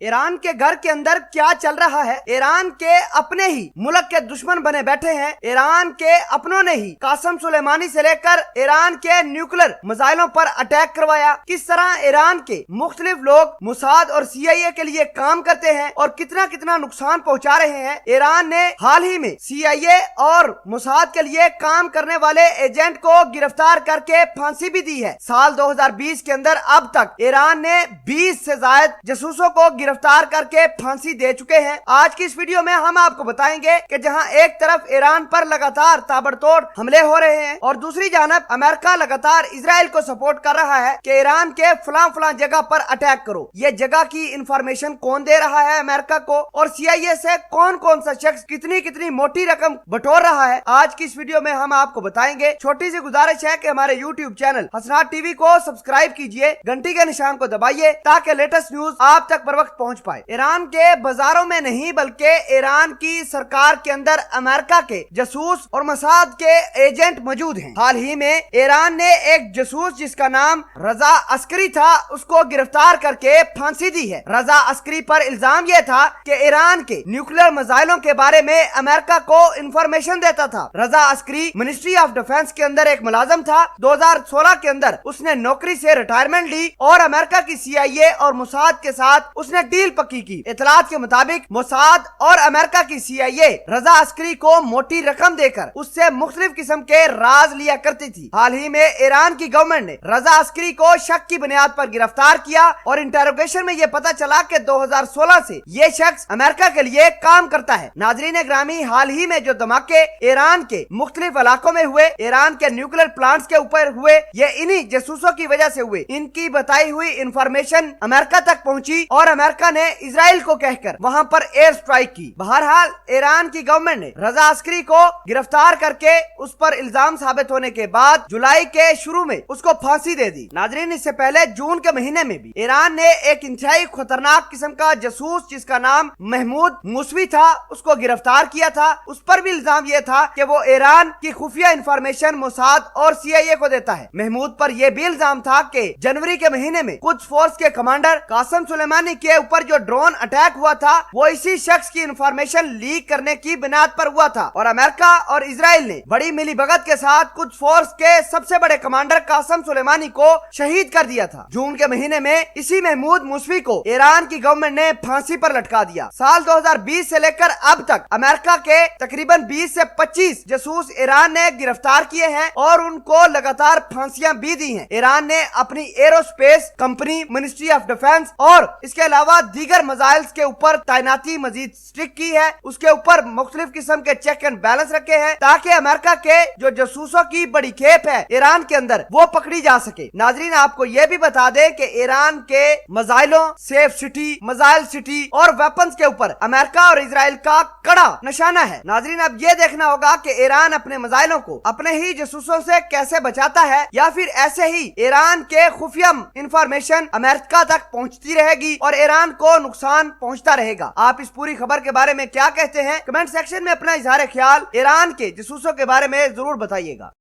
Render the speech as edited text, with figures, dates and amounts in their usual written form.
Iran के घर के अंदर क्या चल रहा है? ईरान के अपने ही मुल्क के दुश्मन बने बैठे हैं। ईरान के अपनों ने ही कासम सुलेमानी से लेकर ईरान के न्यूक्लियर मिसाइलों पर अटैक करवाया। किस तरह ईरान के मुख्तलिफ लोग मुसाद और CIA के लिए काम करते हैं और कितना कितना नुकसान पहुंचा रहे हैं। ईरान ने हाल ही में CIA और मुसाद के लिए काम करने वाले एजेंट को गिरफ्तार करके फांसी भी दी है। साल 2020 के अंदर अब तक ईरान ने 20 से ज्यादा जासूसों को गिरफ्तार करके फांसी दे चुके हैं। आज की इस वीडियो में हम आपको बताएंगे कि जहां एक तरफ ईरान पर लगातार ताबड़तोड़ हमले हो रहे हैं और दूसरी जानब अमेरिका लगातार इजराइल को सपोर्ट कर रहा है कि ईरान के फलां जगह पर अटैक करो। ये जगह की इंफॉर्मेशन कौन दे रहा है अमेरिका को और CIA से कौन कौन सा शख्स कितनी कितनी मोटी रकम बटोर रहा है, आज की इस वीडियो में हम आपको बताएंगे। छोटी सी गुजारिश है कि हमारे YouTube चैनल हसनात टीवी को सब्सक्राइब कीजिए, घंटी के निशान को दबाइए ताकि लेटेस्ट न्यूज आप तक बर वक्त पहुंच पाए। ईरान के बाजारों में नहीं बल्कि ईरान की सरकार के अंदर अमेरिका के जासूस और मोसाद के एजेंट मौजूद हैं। हाल ही में ईरान ने एक जासूस जिसका नाम रजा अस्करी था उसको गिरफ्तार करके फांसी दी है। रजा अस्करी पर इल्जाम यह था कि ईरान के न्यूक्लियर मिसाइलों के बारे में अमेरिका को इंफॉर्मेशन देता था। रजा अस्करी मिनिस्ट्री ऑफ डिफेंस के अंदर एक मुलाजिम था। 2016 के अंदर उसने नौकरी से रिटायरमेंट ली और अमेरिका की CIA और मोसाद के साथ उसने डील पक्की की। इतलात के मुताबिक मोसाद और अमेरिका की CIA रजा अस्करी को मोटी रकम देकर उससे मुख्तलिफ किस्म के राज लिया करती थी। हाल ही में ईरान की गवर्नमेंट ने रजा अस्करी को शक की बुनियाद पर गिरफ्तार किया और इंटेरोगेशन में यह पता चला कि 2016 से ये शख्स अमेरिका के लिए काम करता है। नाजरीन ग्रामी, हाल ही में जो धमाके ईरान के मुख्तलिफ इलाकों में हुए, ईरान के न्यूक्लियर प्लांट्स के ऊपर हुए, ये इन्हीं जासूसों की वजह से हुए। इनकी बताई हुई इंफॉर्मेशन अमेरिका तक पहुंची और अमेरिका ने इजराइल को कहकर वहां पर एयर स्ट्राइक की। बहरहाल ईरान की गवर्नमेंट ने रजा अस्करी को गिरफ्तार करके उस पर इल्जाम साबित होने के बाद जुलाई के शुरू में उसको फांसी दे दी। नाजरीन, इससे पहले जून के महीने में भी ईरान ने एक इंतहाई खतरनाक किस्म का जासूस जिसका नाम महमूद मूसवी था उसको गिरफ्तार किया था। उस पर भी इल्जाम यह था कि वो ईरान की खुफिया इंफॉर्मेशन मोसाद और CIA को देता है। महमूद पर यह भी इल्जाम था कि जनवरी के महीने में कुछ फोर्स के कमांडर कासम सुलेमानी के ऊपर जो ड्रोन अटैक हुआ था वो इसी शख्स की इंफॉर्मेशन लीक करने की बुनियाद पर हुआ था और अमेरिका और इजराइल ने बड़ी मिलीभगत के साथ कुछ फोर्स के सबसे बड़े कमांडर कासम सुलेमानी को शहीद कर दिया था। जून के महीने में इसी महमूद मूसवी को ईरान की गवर्नमेंट ने फांसी पर लटका दिया। साल 2020 से लेकर अब तक अमेरिका के तकरीबन 20 से 25 जासूस ईरान ने गिरफ्तार किए हैं और उनको लगातार फांसियां भी दी हैं। ईरान ने अपनी aerospace company, ministry of defence और इसके अलावा दीगर मिसाइल्स के ऊपर तैनाती मजीद स्ट्रिक्ट की है। उसके ऊपर मुख्तलिफ किस्म के चेक एंड बैलेंस रखे हैं ताकि अमेरिका के जो जासूसों की बड़ी खेप है ईरान के अंदर वो पकड़ी जा सके। नाजरीन, आपको यह भी बता दें कि ईरान के मिसाइलों, सेफ सिटी, मिसाइल सिटी और वेपन्स के ऊपर अमेरिका और इजराइल का कड़ा निशाना है। नाजरीन, अब यह देखना होगा कि ईरान अपने मिसाइलों को अपने ही जासूसों से कैसे बचाता है या फिर ऐसे ही ईरान के खुफिया इंफॉर्मेशन अमेरिका तक पहुंचती रहेगी और ईरान को नुकसान पहुंचता रहेगा। आप इस पूरी खबर के बारे में क्या कहते हैं? कमेंट सेक्शन में अपना इजहार ख्याल ईरान के जासूसों के बारे में जरूर बताइएगा।